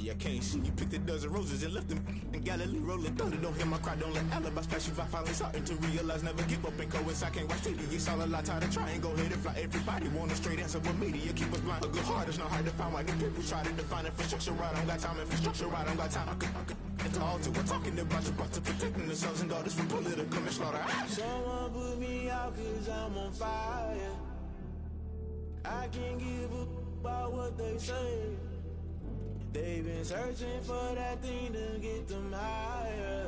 me, I can't see. You picked a dozen roses and left them in Galilee rolling thunder. Don't hear my cry, don't let alibis pass you. I finally starting to realize never give up and coincide. Can't watch TV, it's all a lot. Tired of trying, go ahead and fly. Everybody want a straight answer, but media keep us blind. A good heart is not hard to find. Why the people try to define infrastructure right? I don't got time, infrastructure right? I don't got time. I could it's all to we're talking about your to protecting the sons and daughters from political manslaughter. Someone put me out cause I'm on fire. I can't give up about what they say. They've been searching for that thing to get them higher.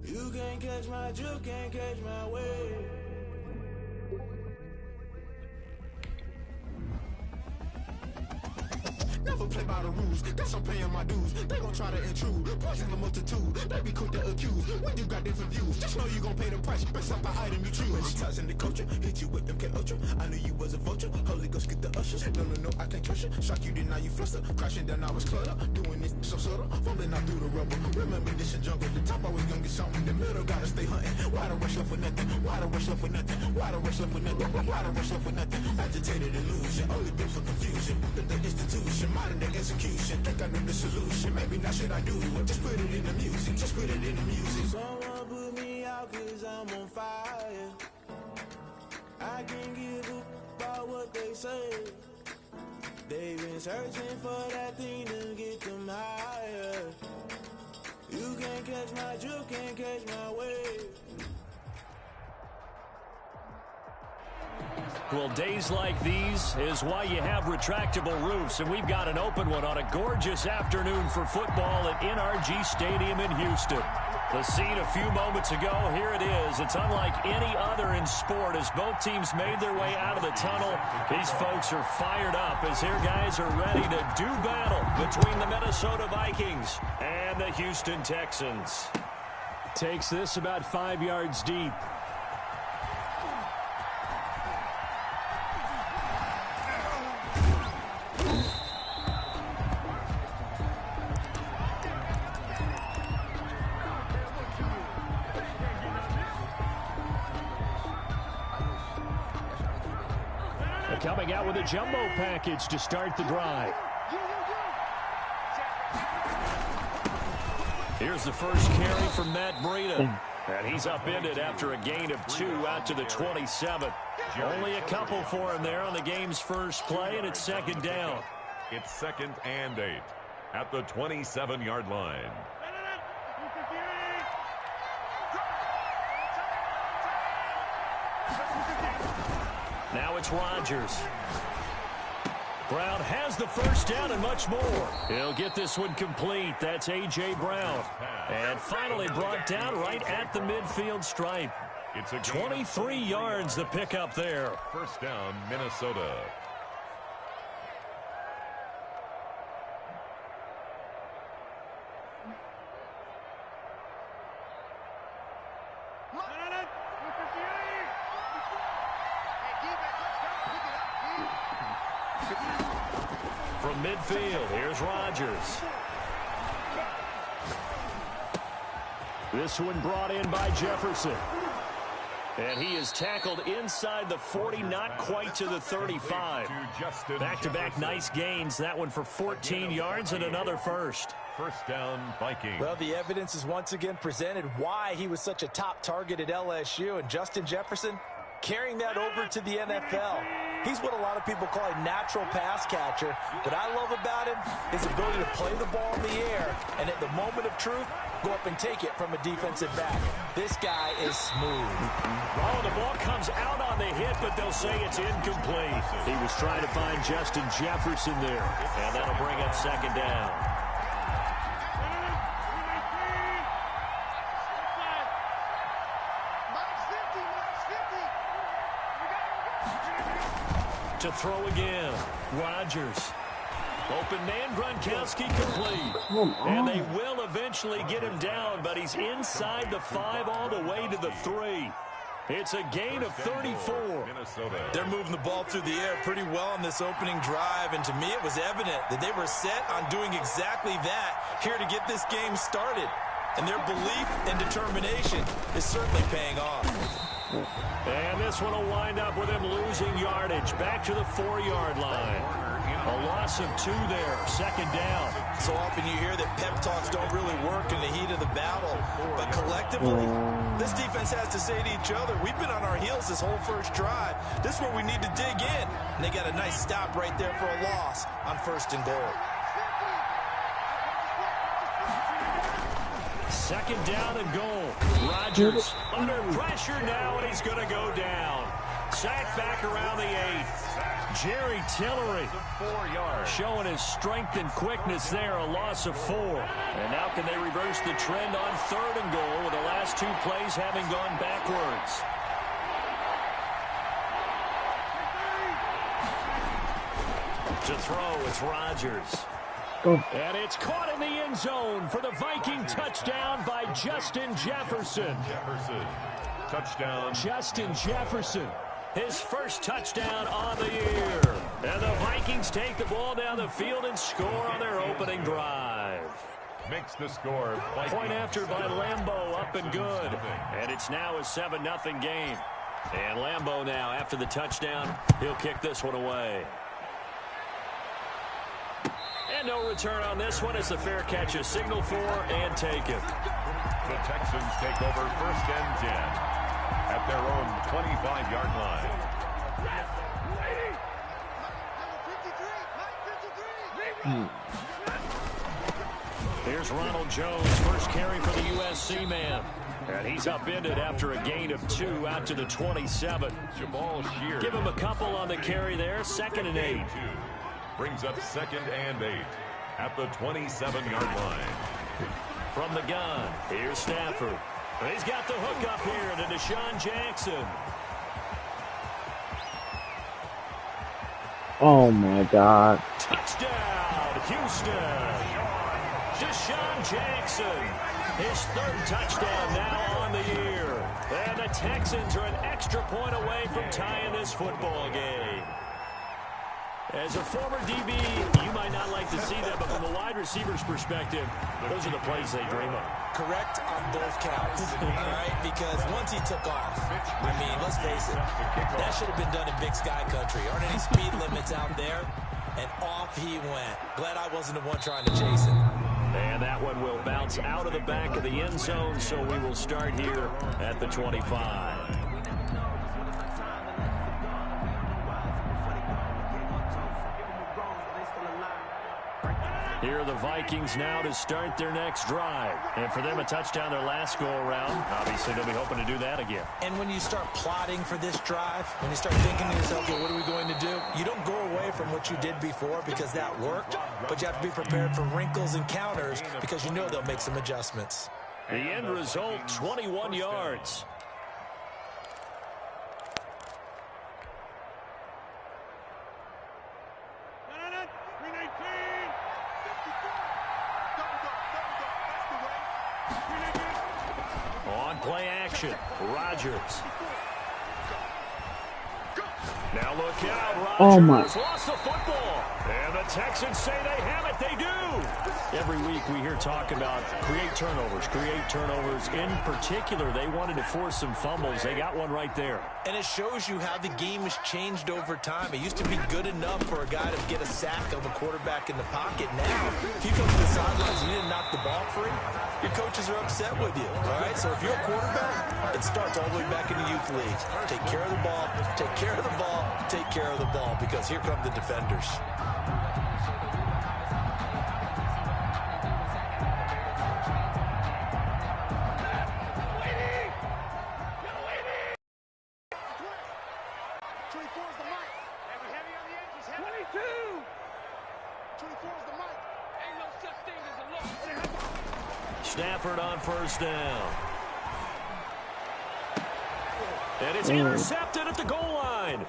You can't catch my drift, can't catch my wave. Never play by the rules, guess I'm paying my dues. They gon' try to intrude, poison the multitude. They be quick to accuse, when you got different views. Just know you gon' pay the price, based off the item you choose. Ties in the culture, hit you with MK Ultra. I knew you was a vulture, Holy Ghost get the ushers. No, I can't trust you. Shock you, then now you fluster. Crashing down, I was clutter. Doing this so subtle, fumbling out through the rubble. Remember this in jungle, the top always gonna get something. In the middle, gotta stay hunting. Why the rush left for nothing? Why the rush left for nothing? Why the rush left for nothing? Why the rush left for nothing? Agitated illusion, only built for confusion. The institution, modern day execution. Think I know the solution. Maybe not should I do it? Just put it in the music. Just put it in the music. Someone put me out cause I'm on fire. I can't give up about what they say. They've been searching for that thing to get them higher. You can't catch my drift, can't catch my wave. Well, days like these is why you have retractable roofs, and we've got an open one on a gorgeous afternoon for football at NRG Stadium in Houston. The scene a few moments ago, here it is. It's unlike any other in sport as both teams made their way out of the tunnel. These folks are fired up as their guys are ready to do battle between the Minnesota Vikings and the Houston Texans. Takes this about 5 yards deep. Coming out with a jumbo package to start the drive. Here's the first carry from Matt Breida. And he's upended after a gain of 2 out to the 27. Only a couple for him there on the game's first play, and it's second down. It's 2nd and 8 at the 27-yard line. Now it's Rodgers. Brown has the first down and much more. He'll get this one complete. That's A.J. Brown. And finally brought down right at the midfield stripe. It's a 23 yards the pickup there. First down, Minnesota. From midfield, here's Rodgers. This one brought in by Jefferson. And he is tackled inside the 40, not quite to the 35. Back-to-back nice gains. That one for 14 yards and another first. First down, Vikings. Well, the evidence is once again presented why he was such a top target at LSU. And Justin Jefferson carrying that over to the NFL. He's what a lot of people call a natural pass catcher. What I love about him is his ability to play the ball in the air and at the moment of truth, go up and take it from a defensive back. This guy is smooth. Oh, the ball comes out on the hit, but they'll say it's incomplete. He was trying to find Justin Jefferson there, and that'll bring up second down. To throw again, Rodgers. Open man, Gronkowski complete. And they will eventually get him down, but he's inside the 5 all the way to the 3. It's a gain of 34. They're moving the ball through the air pretty well on this opening drive, and to me it was evident that they were set on doing exactly that here to get this game started. And their belief and determination is certainly paying off. And this one will wind up with him losing yardage. Back to the 4-yard line. A loss of 2 there. 2nd down. So often you hear that pep talks don't really work in the heat of the battle. But collectively, this defense has to say to each other, we've been on our heels this whole first drive. This is where we need to dig in. And they got a nice stop right there for a loss on 1st and goal. 2nd down and goal. Rodgers under pressure now, and he's going to go down. Sacked back around the 8. Jerry Tillery showing his strength and quickness there, a loss of 4. And now can they reverse the trend on 3rd and goal with the last 2 plays having gone backwards? To throw, it's Rodgers. And it's caught in the end zone for the Viking touchdown by Justin Jefferson. Touchdown. Justin Jefferson, his first touchdown on the year. And the Vikings take the ball down the field and score on their opening drive. Makes the score. Point after by Lambeau, up and good. And it's now a 7-0 game. And Lambeau now, after the touchdown, he'll kick this one away. And no return on this one as the fair catch is signaled for and taken. The Texans take over 1st and 10 at their own 25-yard line. Here's Ronald Jones, first carry for the USC man. And he's upended after a gain of 2 out to the 27. Jamal Shear. Give him a couple on the carry there, 2nd and 8. Brings up 2nd and 8 at the 27-yard line. From the gun, here's Stafford. He's got the hook up here to Deshaun Jackson. Oh, my God. Touchdown, Houston. Deshaun Jackson, his 3rd touchdown now on the year. And the Texans are an extra point away from tying this football game. As a former DB, you might not like to see that, but from a wide receiver's perspective, those are the plays they dream of. Correct on both counts, all right? Because once he took off, I mean, let's face it, that should have been done in Big Sky country. Aren't any speed limits out there? And off he went. Glad I wasn't the one trying to chase him. And that one will bounce out of the back of the end zone, so we will start here at the 25. Here are the Vikings now to start their next drive. And for them, a touchdown their last go-around. Obviously, they'll be hoping to do that again. And when you start plotting for this drive, when you start thinking to yourself, okay, what are we going to do? You don't go away from what you did before because that worked, but you have to be prepared for wrinkles and counters because you know they'll make some adjustments. The end result, 21 yards. On play action, Rodgers. Now look out, Rodgers. Oh my. Lost the football. And the Texans say they have it. They do. Every week we hear talk about create turnovers. In particular, they wanted to force some fumbles. They got one right there. And it shows you how the game has changed over time. It used to be good enough for a guy to get a sack of a quarterback in the pocket. Now, if you go to the sidelines and you didn't knock the ball free, your coaches are upset with you, all right? So if you're a quarterback, it starts all the way back in the youth leagues. Take care of the ball, take care of the ball, take care of the ball, because here come the defenders. Stafford on first down. And it's intercepted at the goal line.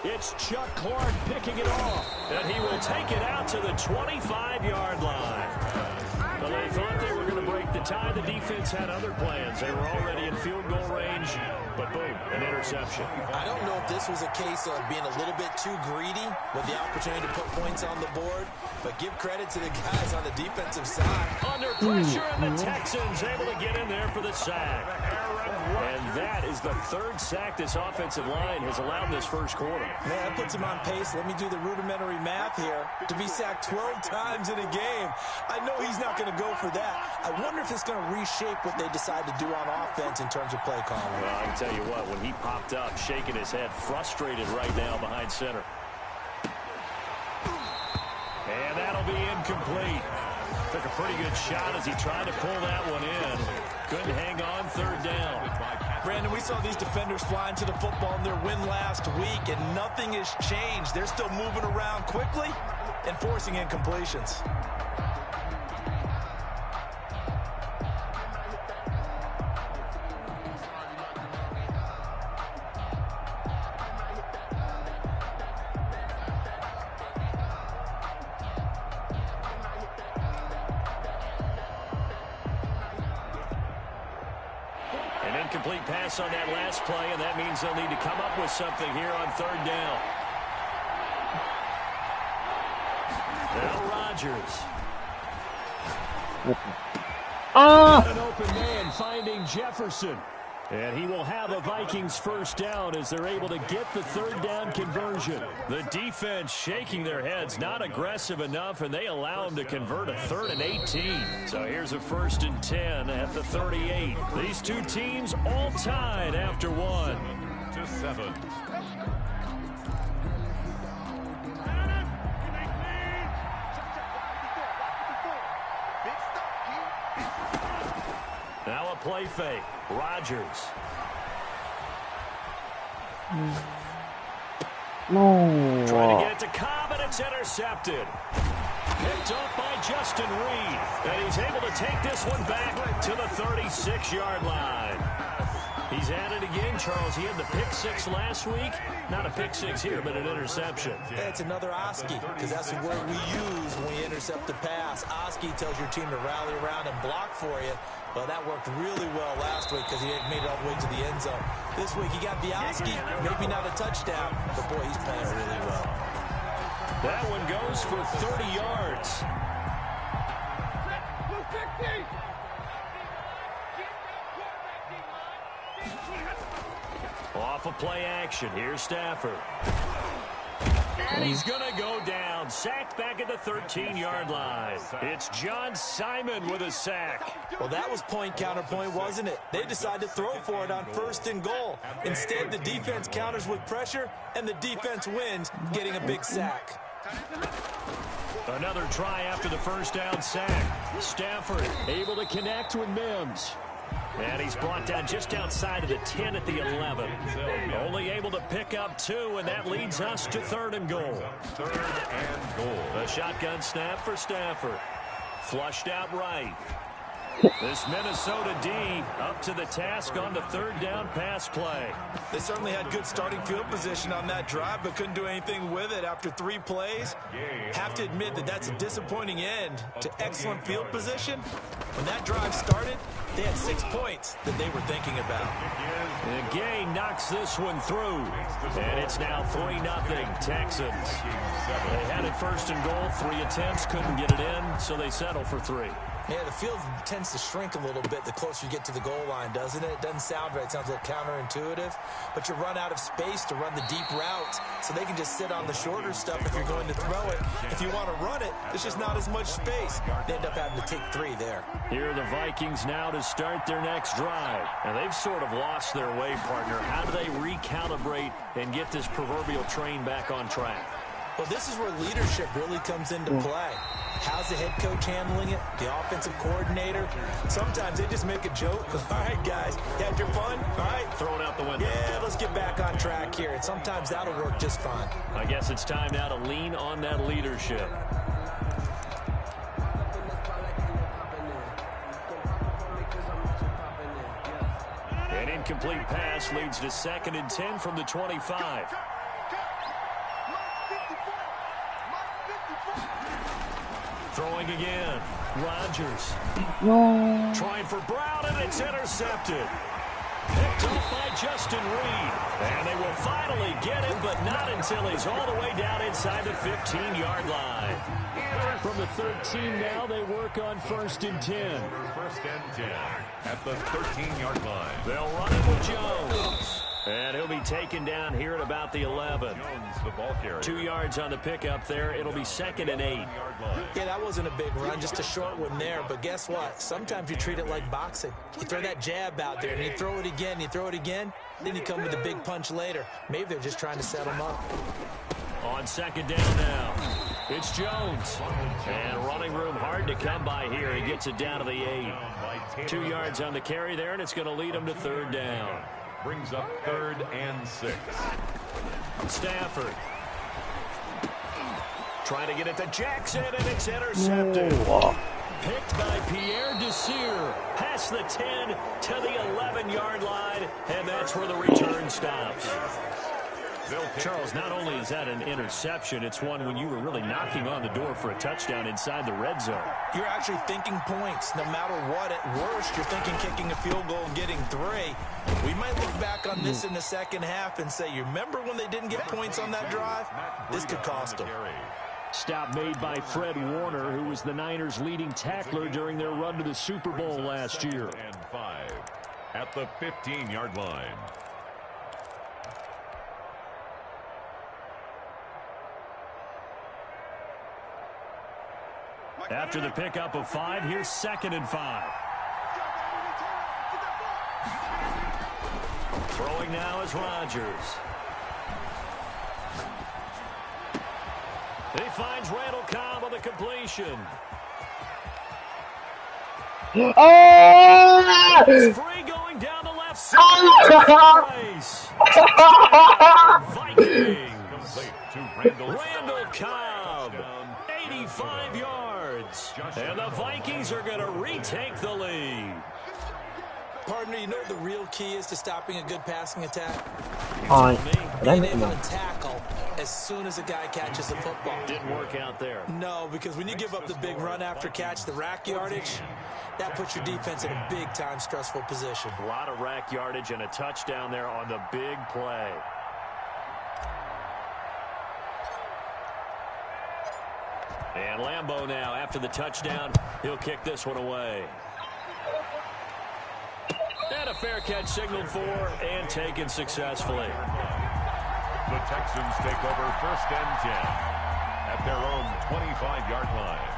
It's Chuck Clark picking it off. And he will take it out to the 25-yard line. Well, they thought they were going to break the time, the defense had other plans. They were already in field goal range, but boom, an interception. I don't know if this was a case of being a little bit too greedy with the opportunity to put points on the board, but give credit to the guys on the defensive side. Under pressure, and the Texans able to get in there for the sack. And that is the third sack this offensive line has allowed this first quarter. Man, that puts him on pace. Let me do the rudimentary math here. To be sacked 12 times in a game, I know he's not going to go for that. I wonder if it's going to reshape what they decide to do on offense in terms of play calling. Well, I can tell you what, when he popped up, shaking his head, frustrated right now behind center. And that'll be incomplete. Took a pretty good shot as he tried to pull that one in. Couldn't hang on, third down. Brandon, we saw these defenders fly into the football in their win last week, and nothing has changed. They're still moving around quickly and forcing incompletions. An incomplete pass on that last play, and that means they'll need to come up with something here on third down. Now Rodgers. An open man finding Jefferson. And he will have a Vikings first down as they're able to get the third down conversion. The defense shaking their heads, not aggressive enough, and they allow him to convert a 3rd and 18. So here's a 1st and 10 at the 38. These two teams all tied after one. 7. Now a play fake. Rodgers. No. Trying to get it to Cobb, and it's intercepted. Picked up by Justin Reed. And he's able to take this one back to the 36-yard line. He's at it again, Charles. He had the pick six last week. Not a pick six here, but an interception. Yeah, it's another Oski, because that's the word we use when we intercept the pass. Oski tells your team to rally around and block for you. But that worked really well last week because he had made it all the way to the end zone. This week he got the Oski, maybe not a touchdown, but boy, he's playing really well. That one goes for 30 yards. Off of play action. Here's Stafford. And he's going to go down. Sacked back at the 13-yard line. It's John Simon with a sack. Well, that was point counterpoint, wasn't it? They decided to throw for it on 1st and goal. Instead, the defense counters with pressure, and the defense wins, getting a big sack. Another try after the first down sack. Stafford able to connect with Mims. And he's brought down just outside of the 10 at the 11. Only able to pick up 2, and that leads us to 3rd and goal. 3rd and goal. A shotgun snap for Stafford. Flushed out right. This Minnesota D up to the task on the 3rd down pass play. They certainly had good starting field position on that drive, but couldn't do anything with it after 3 plays. Have to admit that that's a disappointing end to excellent field position. When that drive started, they had 6 points that they were thinking about. And Gay knocks this one through. And it's now 3-0 Texans. They had it 1st and goal, 3 attempts, couldn't get it in, so they settle for 3. Yeah, the field tends to shrink a little bit the closer you get to the goal line, doesn't it? It doesn't sound right. It sounds a little counterintuitive. But you run out of space to run the deep routes, so they can just sit on the shorter stuff if you're going to throw it. If you want to run it, there's just not as much space. They end up having to take 3 there. Here are the Vikings now to start their next drive. And they've sort of lost their way, partner. How do they recalibrate and get this proverbial train back on track? Well, this is where leadership really comes into play. How's the head coach handling it? The offensive coordinator? Sometimes they just make a joke. All right, guys, you had your fun? All right. Throw it out the window. Yeah, let's get back on track here. And sometimes that'll work just fine. I guess it's time now to lean on that leadership. An incomplete pass leads to 2nd and 10 from the 25. Throwing again. Rodgers. No. Trying for Brown, and it's intercepted. Picked off by Justin Reed. And they will finally get him, but not until he's all the way down inside the 15-yard line. From the 13 now, they work on 1st and 10. First and 10 at the 13-yard line. They'll run it with Jones. And he'll be taken down here at about the 11. Jones, the ball carrier. 2 yards on the pickup there. It'll be 2nd and 8. Yeah, that wasn't a big run, just a short one there. But guess what? Sometimes you treat it like boxing. You throw that jab out there, and you throw it again, you throw it again, then you come with a big punch later. Maybe they're just trying to set him up. On 2nd down now, it's Jones. And running room hard to come by here. He gets it down to the 8. 2 yards on the carry there, and it's going to lead him to 3rd down. Brings up 3rd and 6. Stafford. Trying to get it to Jackson, and it's intercepted. Picked by Pierre Desir. Past the 10 to the 11-yard line, and that's where the return stops. Charles, not only is that an interception, it's one when you were really knocking on the door for a touchdown inside the red zone. You're actually thinking points. No matter what, at worst, you're thinking kicking a field goal and getting 3. We might look back on this in the second half and say, you remember when they didn't get points on that drive? This could cost them. Stop made by Fred Warner, who was the Niners' leading tackler during their run to the Super Bowl last year. And 5 at the 15-yard line. After the pickup of 5, here's 2nd and 5. Throwing now is Rodgers. He finds Randall Cobb on the completion. Oh! It's free going down the left side. Race. Vikings. Randall Cobb. 85 yards. And the Vikings are going to retake the lead. Partner, you know what the real key is to stopping a good passing attack? Being able to tackle as soon as a guy catches the football. Didn't work out there. No, because when you give up the big run after catch, the rack yardage, that puts your defense in a big-time stressful position. A lot of rack yardage and a touchdown there on the big play. And Lambeau now, after the touchdown, he'll kick this one away. And a fair catch signaled for and taken successfully. The Texans take over 1st and 10 at their own 25-yard line.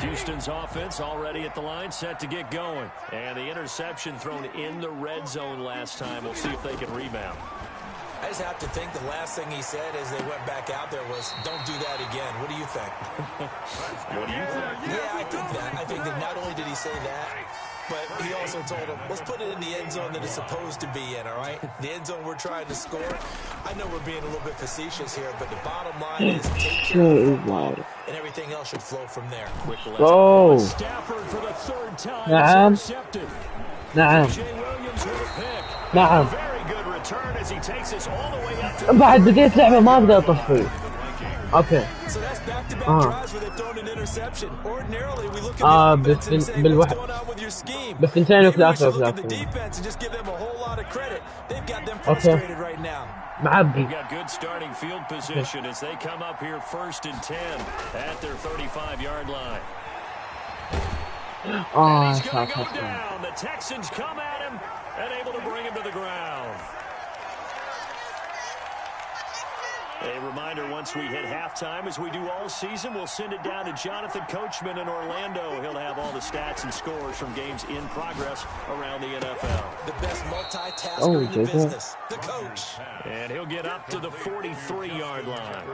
Houston's offense already at the line, set to get going. And the interception thrown in the red zone last time. We'll see if they can rebound. I just have to think the last thing he said as they went back out there was, don't do that again. What do you think? What do you think? Yeah, I think that. I think that not only did he say that, but he also told him, let's put it in the end zone that it's supposed to be in, all right? The end zone we're trying to score. I know we're being a little bit facetious here, but the bottom line is take care of the football, and everything else should flow from there. Oh. Stafford for the 3rd time. نعم. Intercepted. نعم. Jay Williams with a pick. نعم. Very good return as he takes us all the way up to بعد بديت لعبة ما أقدر أطفي. Okay. So that's back-to-back drives where they've thrown an interception. Ordinarily, we look at the offense and say, what's going on with your scheme? بس 2 Maybe we should و3 look at the defense and just give them a whole lot of credit. They've got them frustrated right now. معبي. They've got good starting field position as they come up here 1st and 10 at their 35-yard line. And he's going to go down. The Texans come at him and able to bring him to the ground. A reminder, once we hit halftime, as we do all season, we'll send it down to Jonathan Coachman in Orlando. He'll have all the stats and scores from games in progress around the NFL. The best multitasker in the business, the coach. And he'll get up to the 43-yard line.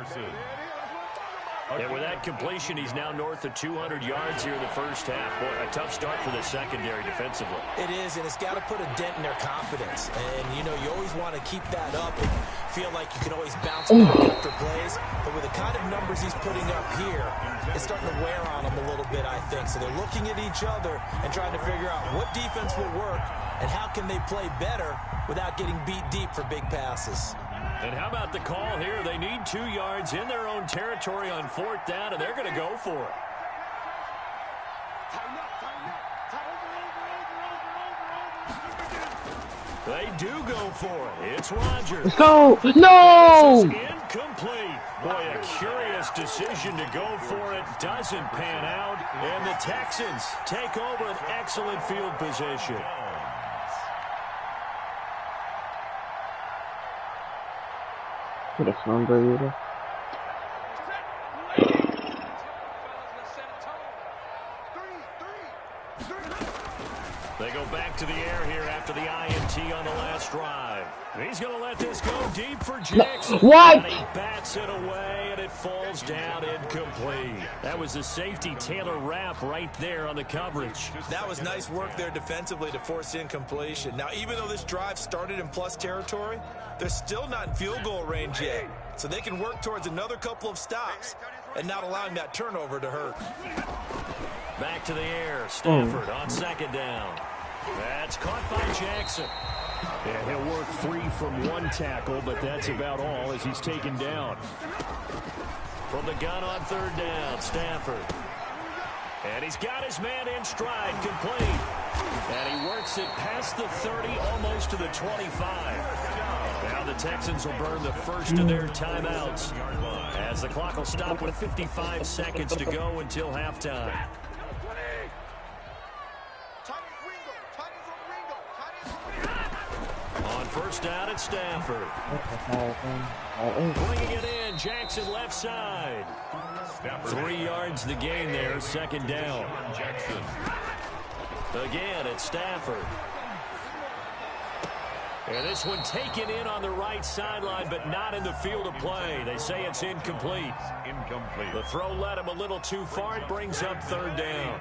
And with that completion, he's now north of 200 yards here in the first half. Boy, a tough start for the secondary defensively. It is, and it's got to put a dent in their confidence. And, you know, you always want to keep that up and feel like you can always bounce back after plays. But with the kind of numbers he's putting up here, it's starting to wear on them a little bit, I think. So they're looking at each other and trying to figure out what defense will work and how can they play better without getting beat deep for big passes. And how about the call here? They need 2 yards in their own territory on 4th down, and they're going to go for it. They do go for it. It's Rodgers. Let's go. No! This is incomplete. Boy, a curious decision to go for it. Doesn't pan out. And the Texans take over an excellent field position. Corazón de They go back to the air here after the INT on the last drive. He's going to let this go deep for Jackson. What? And he bats it away, and it falls down incomplete. That was the safety Taylor Rapp right there on the coverage. That was nice work there defensively to force incompletion. Now, even though this drive started in plus territory, they're still not in field goal range yet. So they can work towards another couple of stops and not allowing that turnover to hurt. Back to the air. Stafford on 2nd down. That's caught by Jackson. Yeah, he'll work free from 1 tackle, but that's about all as he's taken down. From the gun on 3rd down, Stafford. And he's got his man in stride, complete. And he works it past the 30, almost to the 25. Now the Texans will burn the first of their timeouts as the clock will stop with 55 seconds to go until halftime. On 1st down at Stafford. Bringing it in, Jackson left side. 3 yards the gain there, 2nd down. Jackson. Again, it's Stafford. And this one taken in on the right sideline, but not in the field of play. They say it's incomplete. Incomplete. The throw led him a little too far. It brings up 3rd down.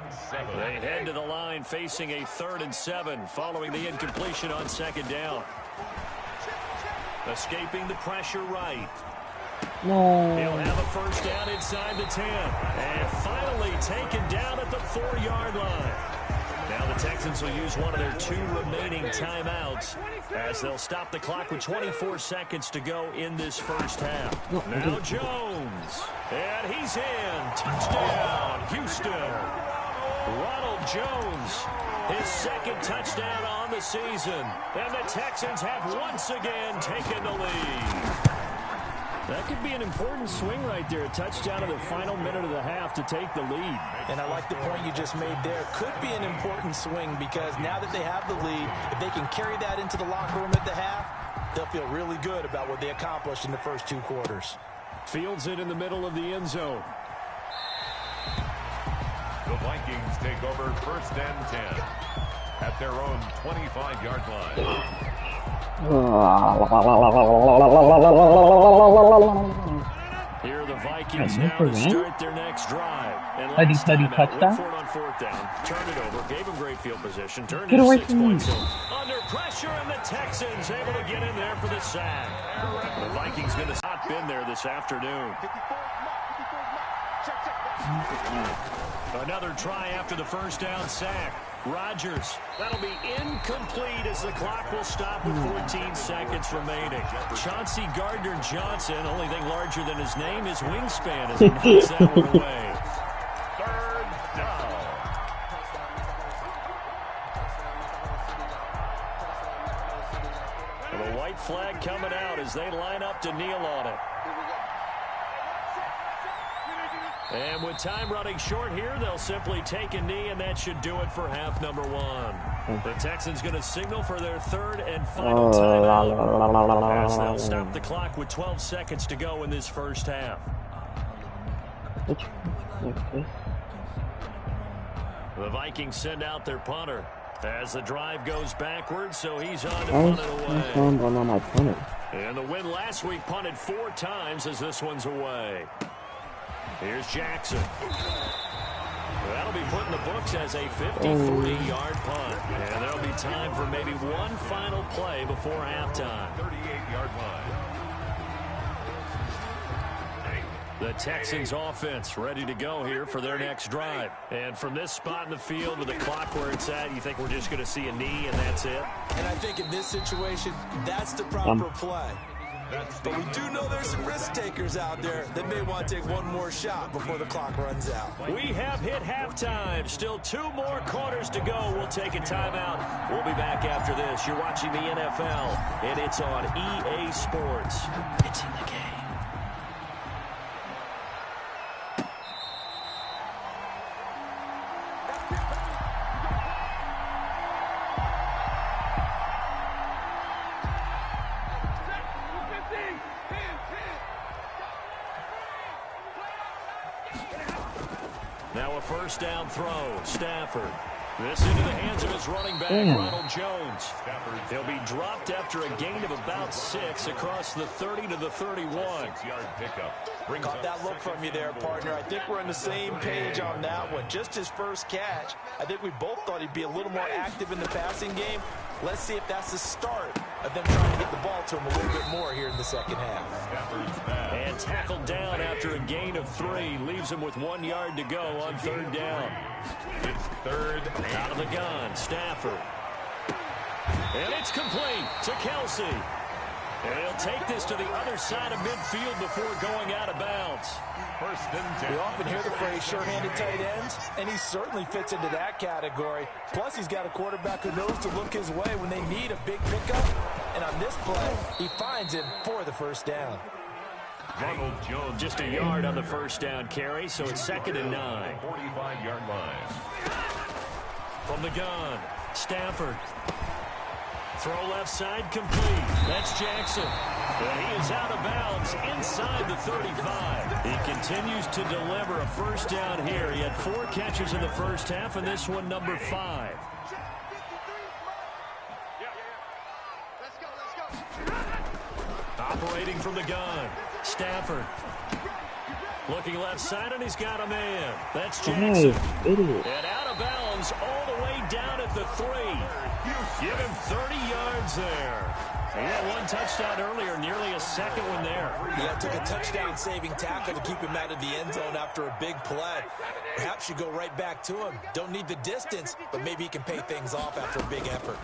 They head to the line facing a 3rd and 7 following the incompletion on 2nd down. Escaping the pressure right. No. He'll have a 1st down inside the 10. And finally taken down at the 4-yard line. Now the Texans will use one of their 2 remaining timeouts as they'll stop the clock with 24 seconds to go in this first half. Now Jones. And he's in. Touchdown, Houston. Ronald Jones, his 2nd touchdown on the season. And the Texans have once again taken the lead. That could be an important swing right there. A touchdown in the final minute of the half to take the lead. And I like the point you just made there. Could be an important swing because now that they have the lead, if they can carry that into the locker room at the half, they'll feel really good about what they accomplished in the first 2 quarters. Fields it in the middle of the end zone. The Vikings take over 1st and 10 at their own 25-yard line. Here are the Vikings now to start their next drive. And Huddy last time out, touchdown. went for it on 4th down, turned it over, gave him great field position, turned Get it away 6 from me. points. Under pressure, and the Texans able to get in there for the sack. The Vikings going to not been there this afternoon. Another try after the 1st down sack. Rodgers. That'll be incomplete as the clock will stop with 14 seconds remaining. Chauncey Gardner-Johnson, only thing larger than his name is wingspan as he knocks that one away. 3rd down. And a white flag coming out as they line up to kneel on it. And with time running short here, they'll simply take a knee, and that should do it for half number 1. The Texans going to signal for their 3rd and final timeout as they'll stop the clock with 12 seconds to go in this first half. The Vikings send out their punter as the drive goes backwards, so he's on to punt it away. And the win last week punted 4 times as this one's away. Here's Jackson. That'll be put in the books as a 53-yard punt. And there'll be time for maybe one final play before halftime. 38-yard line. The Texans offense ready to go here for their next drive. And from this spot in the field with the clock where it's at, you think we're just going to see a knee and that's it? And I think in this situation, that's the proper play. But we do know there's some risk takers out there that may want to take one more shot before the clock runs out. We have hit halftime. Still 2 more quarters to go. We'll take a timeout. We'll be back after this. You're watching the NFL, and it's on EA Sports. It's in the game. Now a first down throw. Stafford. This into the hands of his running back, Ronald Jones. He'll be dropped after a gain of about 6 across the 30 to the 31. 6-yard pickup. Caught that look from you there, partner. I think we're on the same page on that one. Just his first catch. I think we both thought he'd be a little more active in the passing game. Let's see if that's the start of them trying to get the ball to him a little bit more here in the second half. And tackled down after a gain of 3. Leaves him with 1 yard to go on third down. It's third out of the gun. Stafford. And it's complete to Kelsey. And he'll take this to the other side of midfield before going out of bounds. First and 10. We often hear the phrase short-handed tight ends, and he certainly fits into that category. Plus, he's got a quarterback who knows to look his way when they need a big pickup. And on this play, he finds him for the first down. Ronald Jones just a yard on the first down carry, so it's 2nd and 9. 45-yard line. From the gun, Stafford. Throw left side complete. That's Jackson. And he is out of bounds inside the 35. He continues to deliver a first down here. He had 4 catches in the first half, and this one number 5. Operating from the gun, Stafford. Looking left side, and he's got a man. That's Jackson. And out of bounds all the way down at the 3. Give him 30 yards there. He had 1 touchdown earlier, nearly a second one there. Yeah, took a touchdown-saving tackle to keep him out of the end zone after a big play. Perhaps you go right back to him. Don't need the distance, but maybe he can pay things off after a big effort.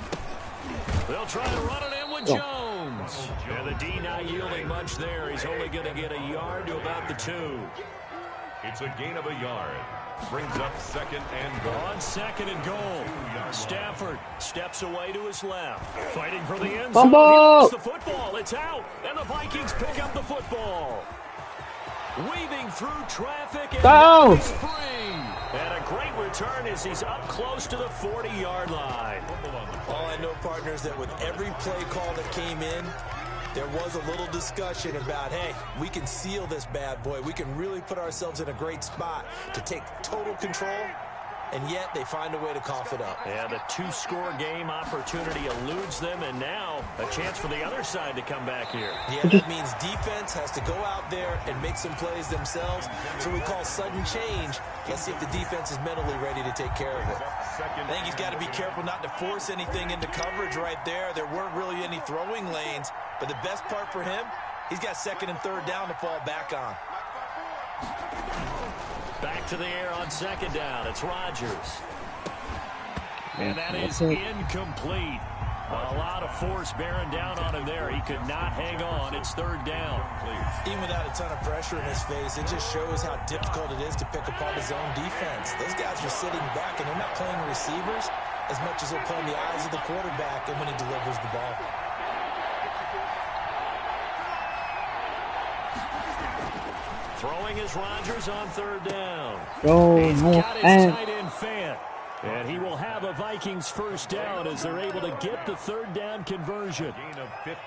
They'll try to run it in with Jones. And the D not yielding much there. He's only going to get a yard to about the 2. It's a gain of a yard. Brings up 2nd and goal. On 2nd and goal. Stafford steps away to his left. Fighting for the end zone. He lost the football. It's out. And the Vikings pick up the football. Weaving through traffic. And he's free. And a great return as he's up close to the 40-yard line. All I know, partner, is that with every play call that came in, there was a little discussion about, hey, we can seal this bad boy. We can really put ourselves in a great spot to take total control, and yet they find a way to cough it up. Yeah, the 2-score game opportunity eludes them, and now a chance for the other side to come back here. Yeah, that means defense has to go out there and make some plays themselves. So we call sudden change. Let's see if the defense is mentally ready to take care of it. I think he's got to be careful not to force anything into coverage right there. There weren't really any throwing lanes, but the best part for him, he's got 2nd and 3rd down to fall back on. Back to the air on 2nd down. It's Rodgers. And that is incomplete. A lot of force bearing down on him there. He could not hang on. It's 3rd down. Even without a ton of pressure in his face, it just shows how difficult it is to pick apart his own defense. Those guys are sitting back, and they're not playing receivers as much as they're playing the eyes of the quarterback and when he delivers the ball. Throwing is Rodgers on 3rd down. He's got his tight end Fant. And he will have a Vikings first down as they're able to get the 3rd down conversion.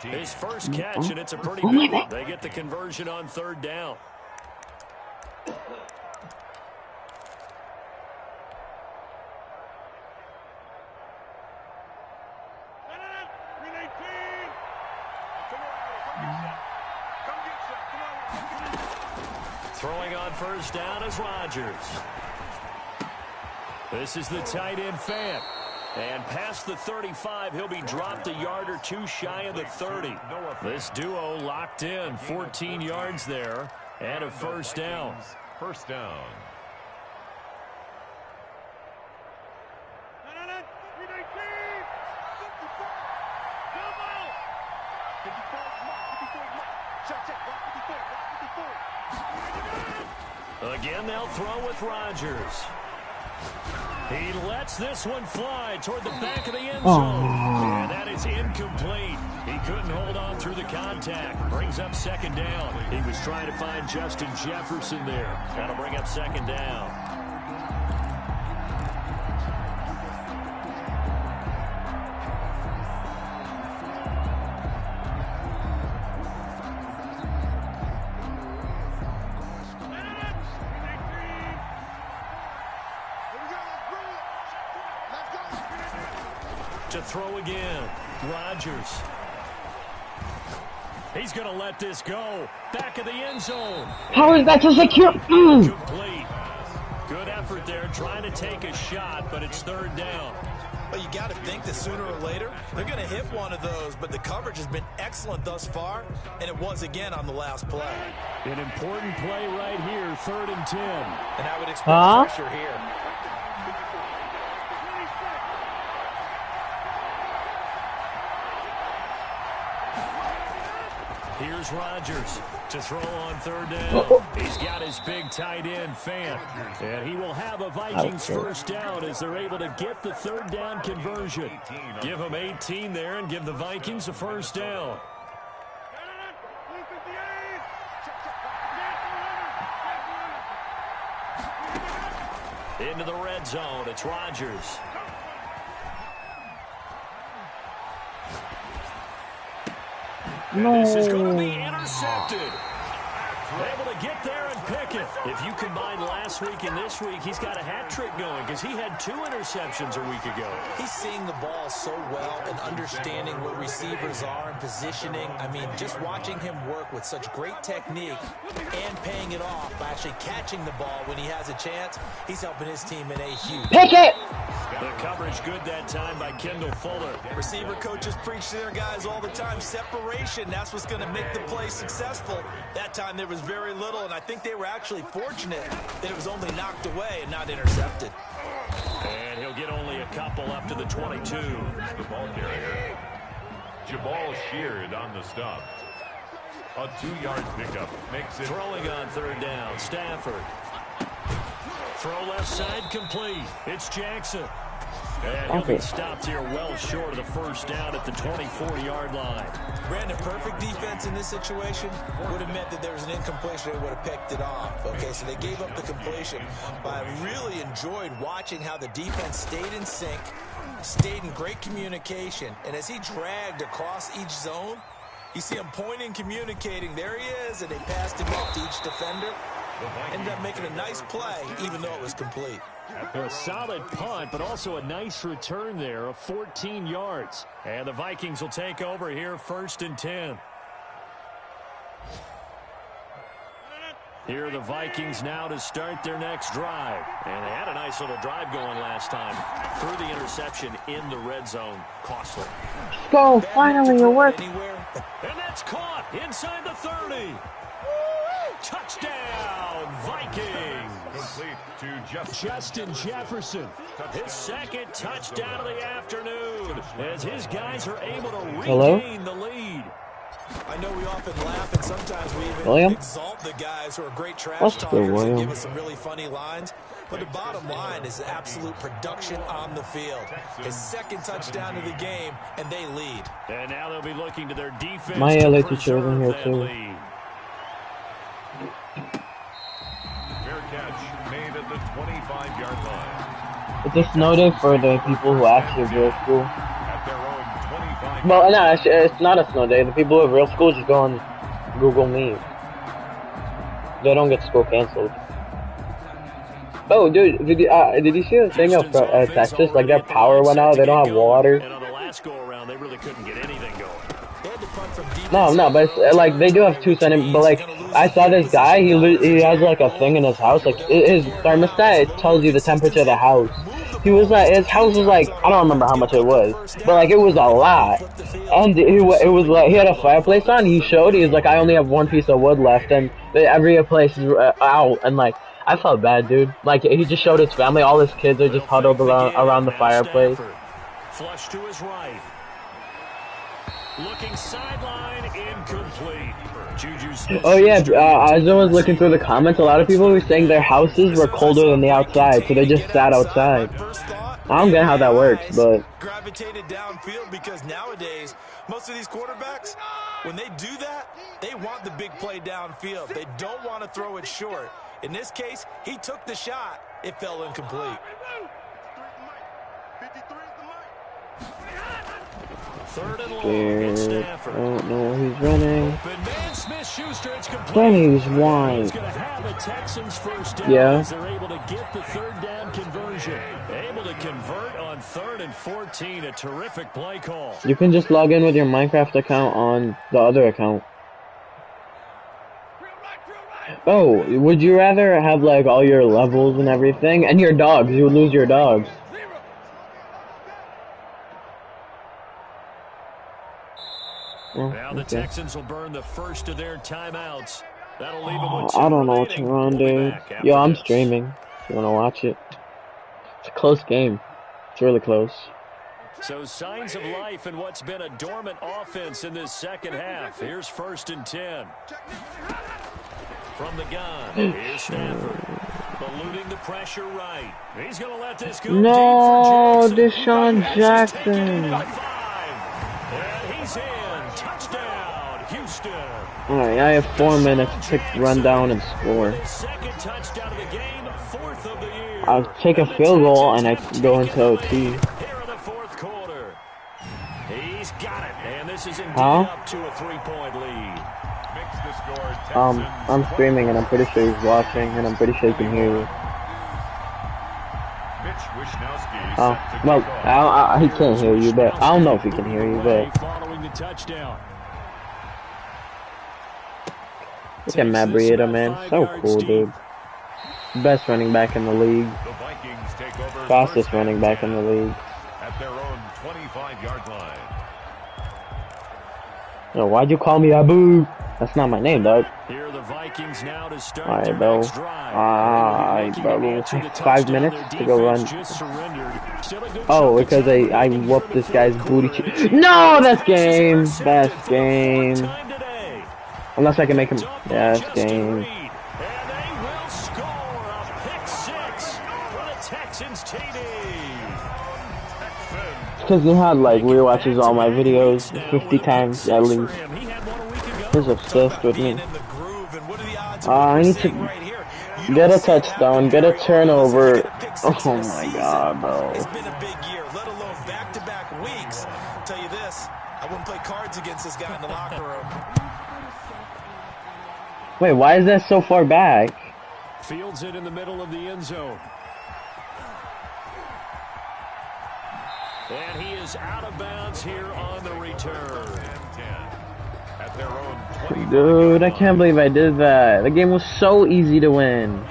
His first catch, and it's a pretty big one. They get the conversion on 3rd down. Throwing on first down is Rodgers. This is the tight end Fant. And past the 35, he'll be dropped a yard or 2 shy of the 30. This duo locked in, 14 yards there, and a first down. First down. Again, they'll throw with Rodgers. He lets this one fly toward the back of the end zone. And that is incomplete. He couldn't hold on through the contact. Brings up second down. He was trying to find Justin Jefferson there. That'll bring up second down. To throw again, Rodgers. He's going to let this go. Back of the end zone. How is that to secure? Complete. Good effort there, trying to take a shot, but it's third down. Well, you got to think that sooner or later, they're going to hit one of those, but the coverage has been excellent thus far, and it was again on the last play. An important play right here, 3rd and 10. And I would expect pressure here. Here's Rodgers to throw on 3rd down. He's got his big tight end, Fant. And he will have a Vikings first down as they're able to get the 3rd down conversion. Give them 18 there and give the Vikings a first down. Into the red zone, it's Rodgers. No. And this is going to be intercepted. Able to get there and pick it. If you combine last week and this week, he's got a hat trick going because he had 2 interceptions a week ago. He's seeing the ball so well and understanding what receivers are and positioning. I mean, just watching him work with such great technique and paying it off by actually catching the ball when he has a chance, he's helping his team in a huge. Pick it! The coverage good that time by Kendall Fuller. Receiver coaches preach to their guys all the time. Separation, that's what's going to make the play successful. That time there was very little, and I think they were actually fortunate that it was only knocked away and not intercepted. And he'll get only a couple up to the 22. The ball carrier. Jabal sheared on the stop. A 2-yard pickup makes it. Throwing on 3rd down, Stafford. Throw left side complete. It's Jackson. And he'll be stopped here well short of the first down at the 24-yard line. Brandon, perfect defense in this situation would have meant that there was an incompletion. They would have picked it off. Okay, so they gave up the completion. But I really enjoyed watching how the defense stayed in sync, stayed in great communication. And as he dragged across each zone, you see him pointing, communicating. There he is, and they passed him off to each defender. Ended up making a nice play, even though it was complete. A solid punt, but also a nice return there of 14 yards. And the Vikings will take over here, 1st and 10. Here are the Vikings now to start their next drive. And they had a nice little drive going last time. Threw the interception in the red zone. Costly. Let's go. Finally, it worked. And that's caught inside the 30. Touchdown, Vikings. Complete to Justin Jefferson. His 2nd touchdown of the afternoon as his guys are able to regain the lead. I know we often laugh and sometimes we even exalt the guys who are great trash talkers and give us some really funny lines. But the bottom line is absolute production on the field. His 2nd touchdown of the game, and they lead. And now they'll be looking to their defense. My LA teacher in here too. Lead. fair catch made at the 25-yard line. It's a snow day for the people who actually have real school. At their own 25. Well, no, it's not a snow day. The people who have real school just go on Google Meet. They don't get school canceled. Oh, dude, did you see the thing of Texas? Like, their power went out. They don't have water. And on the last go-around, they really couldn't get anything going. No, but it's, like, they do have 2 centimeters. But, like, I saw this guy. He has, like, a thing in his house. Like, his thermostat, it tells you the temperature of the house. He was like, his house was like, I don't remember how much it was, but like, it was a lot. And it was like, he had a fireplace on. He showed, he was like, I only have 1 piece of wood left, and every place is out. And like, I felt bad, dude. Like, he just showed his family. All his kids are just huddled around the fireplace. Flush to his right. Looking sideline, incomplete. Oh yeah, as I was looking through the comments, a lot of people were saying their houses were colder than the outside, so they just sat outside. I don't get how that works, but gravitated downfield because nowadays most of these quarterbacks, when they do that, they want the big play downfield. They don't want to throw it short. In this case, he took the shot. It fell incomplete. Third and long. I don't know who's running. Then he's wide. Yeah. They're able to get the third down conversion. Able to convert on 3rd and 14. A terrific play call. You can just log in with your Minecraft account on the other account. Oh, would you rather have like all your levels and everything? And your dogs, you would lose your dogs. Oh, now the Texans will burn the first of their timeouts. That'll leave them with I don't know what to run, dude. Yo, I'm streaming. If you want to watch it. It's a close game. It's really close. So signs of life in what's been a dormant offense in this second half. Here's 1st and 10. From the gun, here's Stafford. Eluding the pressure right. He's going to let this go. No, Deshaun Jackson. And he's in. Touchdown, Houston. Alright, I have 4 minutes to run down and score. Second touchdown of the game, 4th of the year. I'll take a field goal and I go into OT. Here in the 4th quarter. He's got it. And this is indeed up to a 3-point lead. I'm streaming and I'm pretty sure he's watching and I'm pretty sure he can hear you. Well, he can't hear you, but I don't know if he can hear you, but look at Matt Breida, man. So cool, dude. Best running back in the league. Fastest running back in the league. At their own 25-yard line. Yo, why'd you call me Abu? That's not my name, dog. Here are the Vikings now to start. Alright, bro. Alright, bro. 5 minutes to go run. Oh, because I whooped this guy's booty. No, that's game. Best game. Unless I can make him. Yeah, that's game. Because he had like rewatches all my videos 50 times at least. He's obsessed with me. I need to get a touchdown, get a turnover. Oh my god, bro. It's been a big year, let alone back-to-back weeks. I'll tell you this, I wouldn't play cards against this guy in the locker room. Wait, why is that so far back? Fields it in the middle of the end zone. And he is out of bounds here on the return. At their own Dude, I can't believe I did that. The game was so easy to win.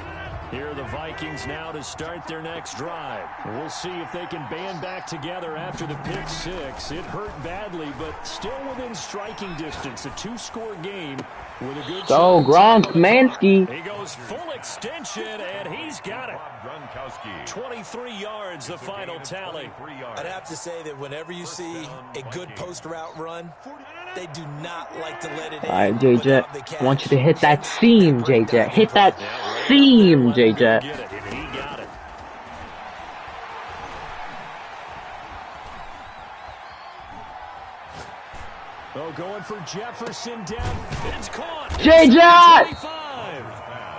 Here are the Vikings now to start their next drive. We'll see if they can band back together after the pick six. It hurt badly, but still within striking distance. A 2-score game with a good So, Gronk, Mansky. He goes full extension, and he's got it. 23 yards, the final tally. I'd have to say that whenever you see a good post route run, they do not like to let it in. Alright, JJ, I want you to hit that seam, JJ. Hit that seam, JJ. He got it. Oh, going for Jefferson down. It's caught. JJ!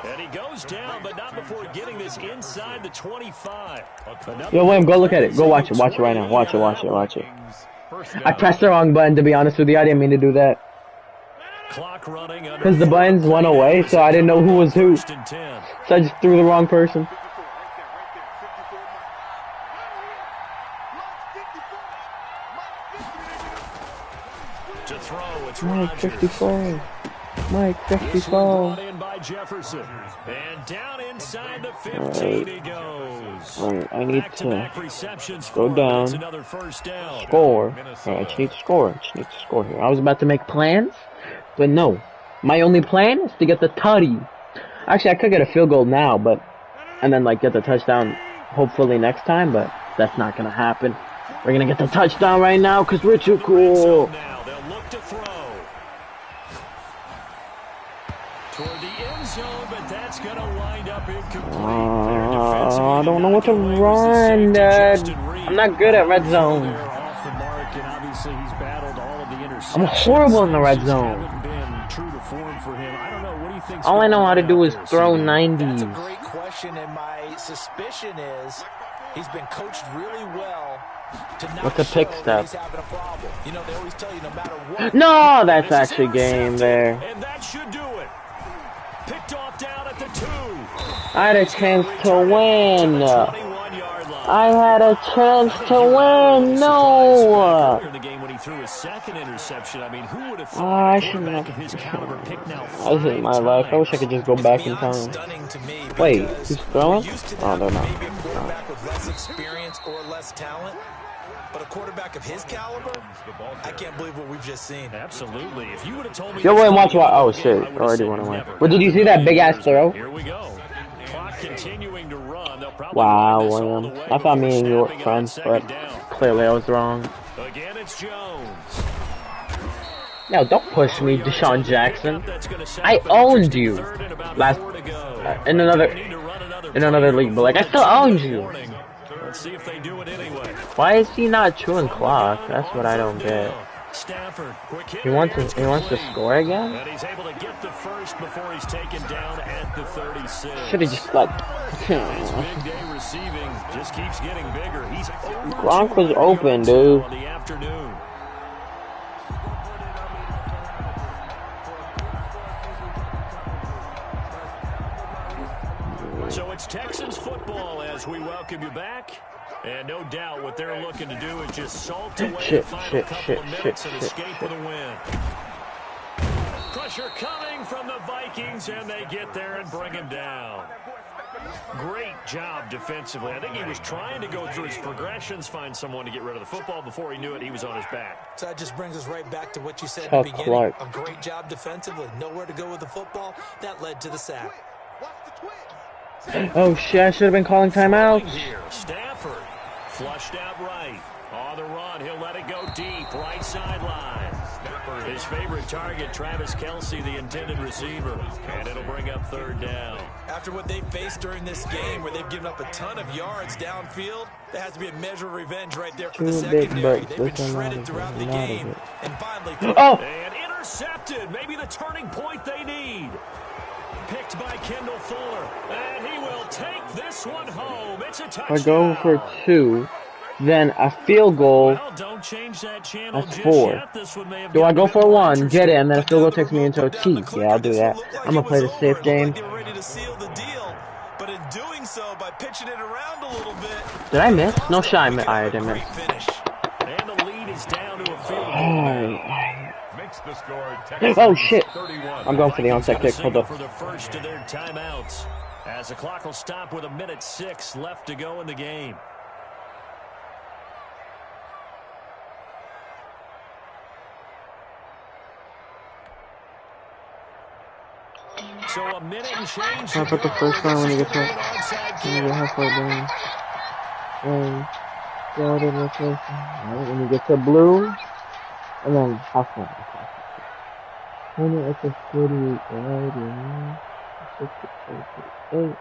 And he goes down, but not before getting this inside the 25. Yo, William, go look at it. Go watch it. Watch it right now. Watch it, watch it, watch it. I pressed the wrong button, to be honest with you. I didn't mean to do that. Because the buttons went away, so I didn't know who was who. So I just threw the wrong person. To throw, it's Mike 54. Mike 54. Jefferson. And down inside the 15 he goes. Alright, I need to receptions go down, score. Alright, I just need to score. I just need to score here. I was about to make plans, but no. My only plan is to get the tutty. Actually, I could get a field goal now, but and then like get the touchdown hopefully next time, but that's not gonna happen. We're gonna get the touchdown right now because we're too cool. going to wind up incomplete. I don't know what to run, Dad. I'm not good at red zone. Off the mark, and obviously he's battled all of the interceptions. I'm horrible in the red zone. Been true to form for him. I don't know. What do you think? All I know how to do is throw 90s. That's a great question, and my suspicion is he's been coached really well to not What's a pick step? he's having a problem. You know, they always tell you no matter what. No, that's actually game there. And that should do it. Picked off down at the 2. I had a chance to win. I had a chance to win. No. In the game when he threw his second interception, I mean, who would have thought I shouldn't have. his caliber pick now? I hate my life. I wish I could just go back in time. Wait, he's throwing? Oh, they're not. Maybe a quarterback with less experience or less talent, but a quarterback of his caliber, I can't believe what we've just seen. Absolutely. If you would have told me, Yo, wait, watch what? Oh shit! Already went away. But did you see that big ass throw? Here we go. Clock continuing to run. They'll probably Wow, run this all William. the way I thought me and you were before friends, snapping but on second down. clearly I was wrong. Again, it's Jones. No, don't push me, Deshaun Jackson. I owned you last in another league, but like I still owned you. Let's see if they do it anyway. Why is he not chewing clock? That's what I don't get. Stafford, quick hit. He wants to score again? And he's able to get the first before he's taken down at the 36. Should have just like His big day receiving just keeps getting bigger. He's Gronk was open, dude. on the afternoon. So it's Texans football as we welcome you back. And no doubt what they're looking to do is just salt away the final couple of minutes and escape with a win. Pressure coming from the Vikings, and they get there and bring him down. Great job defensively. I think he was trying to go through his progressions, find someone to get rid of the football. Before he knew it, he was on his back. So that just brings us right back to what you said at the beginning. A great job defensively. Nowhere to go with the football. That led to the sack. Oh shit, I should have been calling timeout. Stafford flushed out right. On the run, he'll let it go deep. Right sideline. His favorite target, Travis Kelce, the intended receiver. And it'll bring up third down. After what they faced during this game, where they've given up a ton of yards downfield, there has to be a measure of revenge right there for the secondary. They've been shredded throughout the game. And finally, and intercepted. Maybe the turning point they need. Picked by Kendall Fuller. And he will take this one home. It's a touchdown. If I go for 2, then a field goal. Well, don't change that channel. That's 4. Do I go for 1, get it, and then a field goal takes me into a T? Yeah, I'll do that. I'm gonna play the safe game. Did I miss? No shot. I didn't miss. And the lead is down to a field goal. Oh shit! I'm going for the onside kick. Hold up. For the first of their timeouts, as the clock will stop with 1:06 left to go in the game. So a minute and change. I'll put the first one when you get halfway down. And go to the first one. When you get to blue, and then halfway. When you're at the 48, right? 68.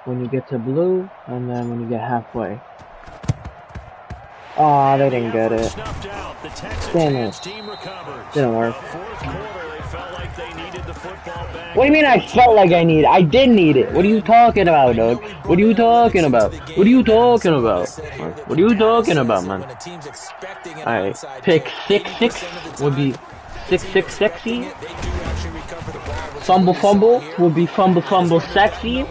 When you get to blue, and then when you get halfway. Aw, they didn't get it. Damn it. Didn't work. What do you mean I felt like I need it? I did need it. What are you talking about, dog? What are you talking about? What are you talking about? What are you talking about, man? Alright, pick 6-6 would be 6-6 sexy. Fumble would be fumble sexy.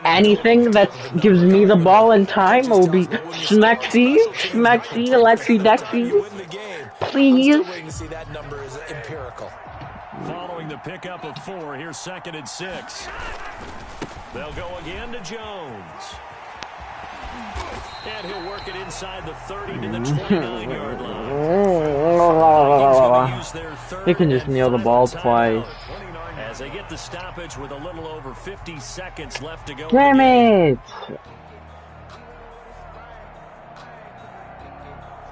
Anything that gives me the ball in time will be smexy, Alexi Dexy. Please. Following the pickup of 4, here's 2nd and 6. They'll go again to Jones. And he'll work it inside the 30 to the 29-yard line. They can just kneel the ball twice. As they get the stoppage with a little over 50 seconds left to go. Damn it!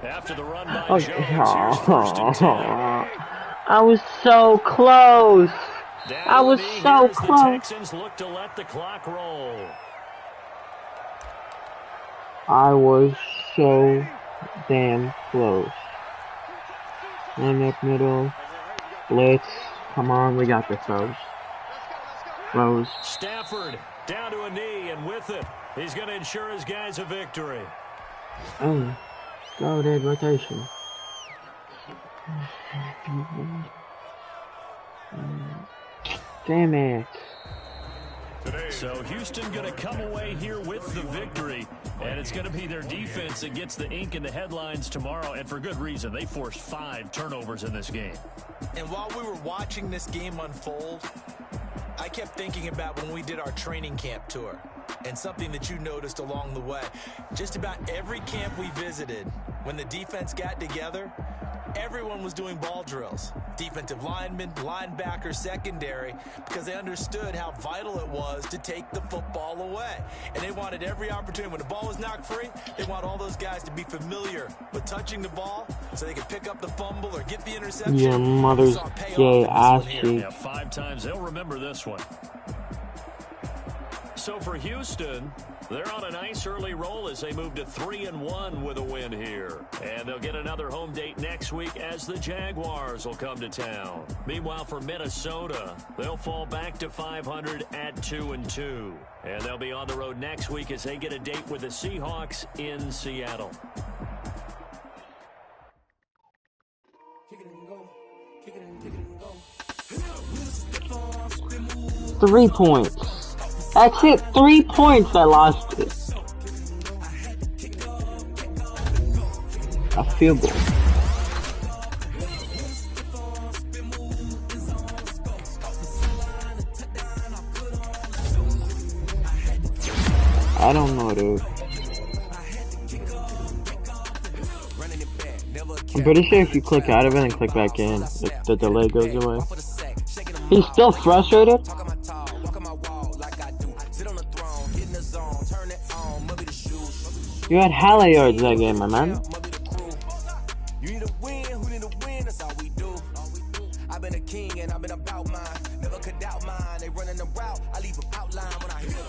After the run by Jones, here's 1st and 10. I was so close. I was so close. The Texans look to let the clock roll. I was so damn close. Line up middle. Blitz. Come on, we got this, Rose. Rose. Stafford down to a knee, and with it, he's going to ensure his guys a victory. Oh, loaded rotation. Damn it. So Houston going to come away here with the victory, and it's going to be their defense that gets the ink in the headlines tomorrow, and for good reason. They forced 5 turnovers in this game. And while we were watching this game unfold, I kept thinking about when we did our training camp tour, and something that you noticed along the way. Just about every camp we visited, when the defense got together, everyone was doing ball drills. Defensive linemen, linebackers, secondary, because they understood how vital it was to take the football away. And they wanted every opportunity. When the ball was knocked free, they want all those guys to be familiar with touching the ball so they can pick up the fumble or get the interception. Your mother's gay ass cheek. Yeah, 5 times. They'll remember this one. So for Houston, they're on a nice early roll as they move to 3-1 with a win here. And they'll get another home date next week as the Jaguars will come to town. Meanwhile, for Minnesota, they'll fall back to 500 at 2-2. And they'll be on the road next week as they get a date with the Seahawks in Seattle. 3 points. That's it. 3 points. I lost it. A field goal. I don't know, dude. I'm pretty sure if you click out of it and click back in, the delay goes away. He's still frustrated? You had hella yards that game, my man. You need a win, who need a win, that's all we do. I've been a king and I've been about mine. Never could doubt mine. They running the route, I leave them outline when I hit them.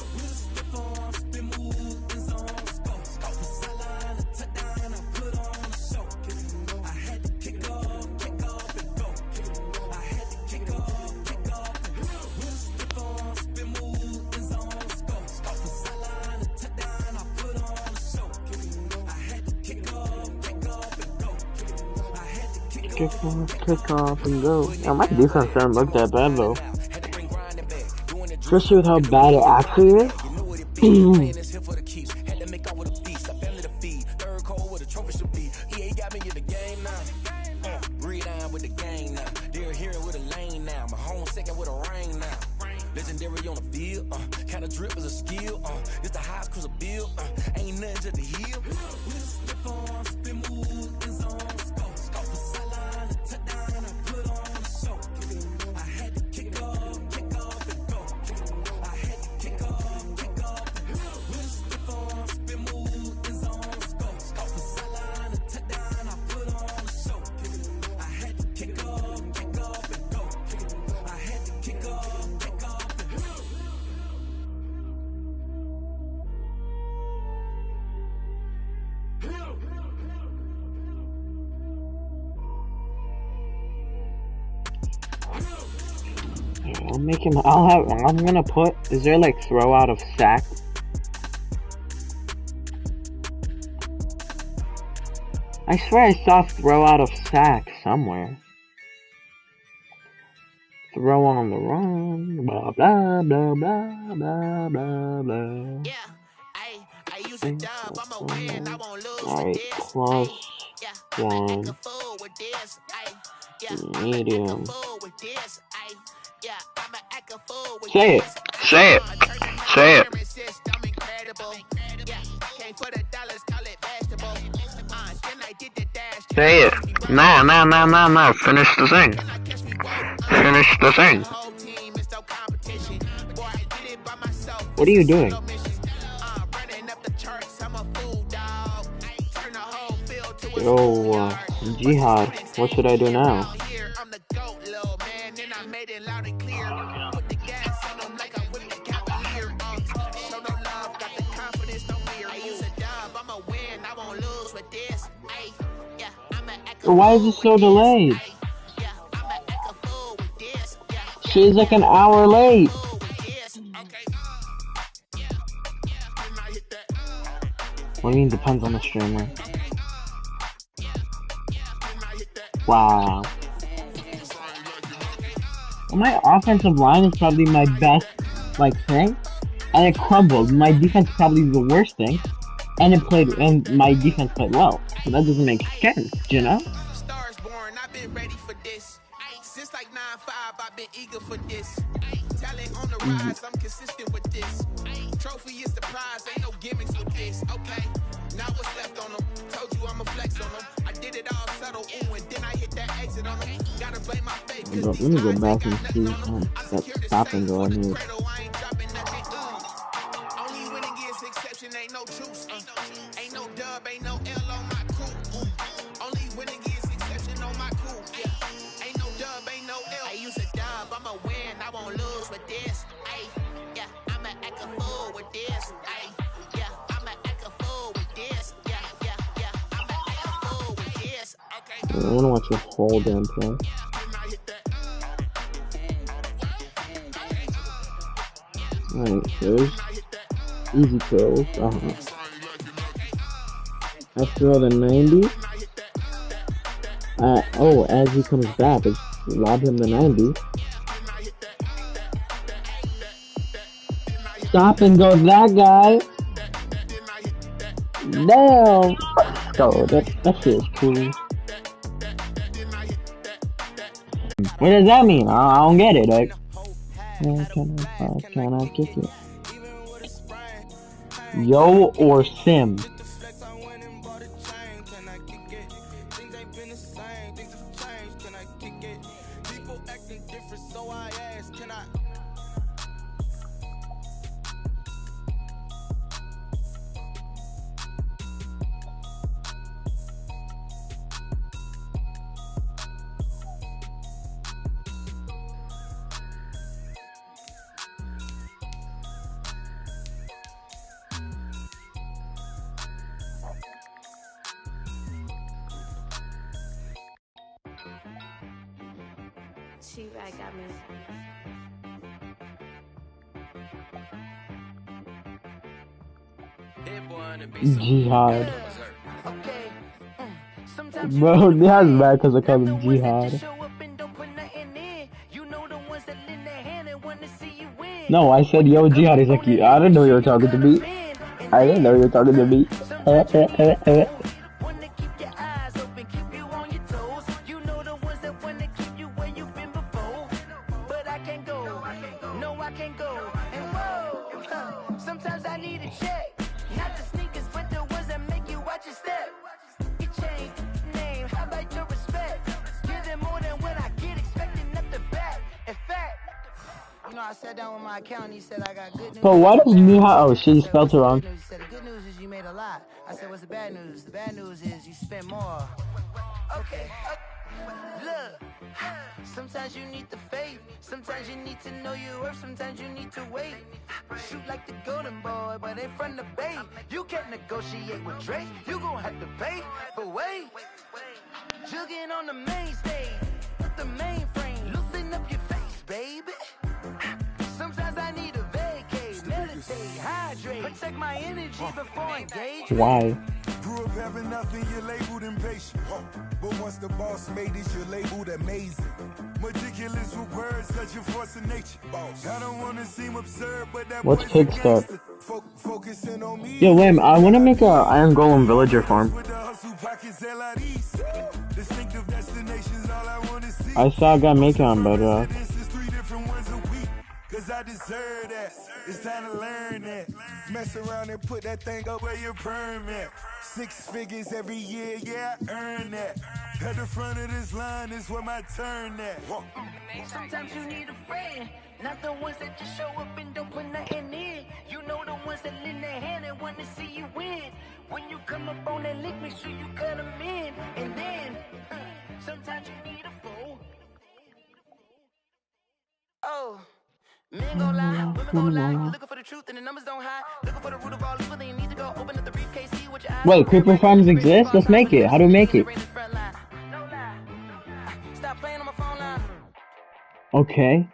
Kick off and go. Yeah, my defense doesn't look that bad though. Especially with how bad it actually is. Legendary on the field, kind of drip is a skill. It's the highest cruise a bill. Ain't nothing to the hill. I'm gonna put, is there like throw out of sack? I swear I saw throw out of sack somewhere. Throw on the run, blah blah blah blah blah blah blah. Yeah, I use a dub, I'm a win, I won't lose. Alright, plus 1. Medium. Say it. Say it. Say it. Say it. No. Finish the thing. Finish the thing. What are you doing? Yo, Jihad, what should I do now? Why is it so delayed? She's like an hour late. What do you mean depends on the streamer? Wow. My offensive line is probably my best, thing, and it crumbled. My defense is probably the worst thing, and my defense played well. So that doesn't make sense, you know? Stars born, I've been ready for this. Since like 9-5, I've been eager for this. Talent on the rise, I'm consistent with this. Trophy is the prize, ain't no gimmicks with this. Okay, now what's left on them? Told you I'ma flex on them. I did it all subtle, ooh, and then I hit that exit on them. Gotta blame my faith. Let me go back and see that stop and go on here. Only winning is exception, ain't no truce. Ain't no dub, ain't no L on my crew. Only winning is exception on my crew. Yeah. Ain't no dub, ain't no L. I use a dub, I'ma win, I won't lose with this. Ay, yeah, I'ma act a fool with this. Ay, yeah, I'ma act a fool with this. Yeah, I'ma act a fool with this. Okay. I wanna watch the whole damn play. Alright, there's easy throws. I throw the 90. As he comes back, it's lob him the 90. Stop and go that guy. Damn. Let's go. That shit is cool. What does that mean? I don't get it. Like, can I kick it? Yo or Sim? She-Rag got me. Jihad. Bro, that's bad because I call him Jihad. No, I said, yo, Jihad. He's like, I didn't know you were talking to me. I didn't know you were talking to me. Sometimes I need a check, not the sneakers, but the ones that make you watch your step. You change name, how about your respect? Give them more than what I get, expecting up the back. In fact, you know, I sat down with my accountant, he said I got good news. But why does Mihai? Oh, she spelled it wrong. He said the good news is you made a lot. I said, what's the bad news? The bad news is you spent more. Okay. Look, sometimes you need the faith, sometimes you need to know your worth, sometimes you need to wait. Shoot like the golden boy, but in front of Bay. You can't negotiate with Drake, you gon' have to pay. But wait, jugging on the main stage, the mainframe, loosen up your face, baby. Sometimes I need a vacate, meditate, hydrate, protect my energy before engage. Why? Grew up having nothing, you're labeled impatient. But once the boss made it, you're labeled amazing. Meticulous with words, such a force of nature. I don't want to seem absurd, but that what's Pig Start? Focusing on me. Yo, Lim, I want to make a Iron Golem villager farm. I saw a guy make it on Bedrock. Cause I deserve that. It's time to learn that. Mess around and put that thing up where your permit. 6 figures every year, yeah, I earn that. At the front of this line is where my turn at. Sometimes you need a friend, not the ones that just show up and don't put nothing in. You know the ones that lend their hand and want to see you win. When you come up on that lick, make sure you cut them in. And then, sometimes you need a fool. Oh. Men gon' lie, women gon' lie. Looking for the truth and the numbers don't hide. Looking for the root of all evil, then you need to go open up the briefcase, see what your eyes. Wait, creeper farms exist? Let's make it. How do we make it? Okay.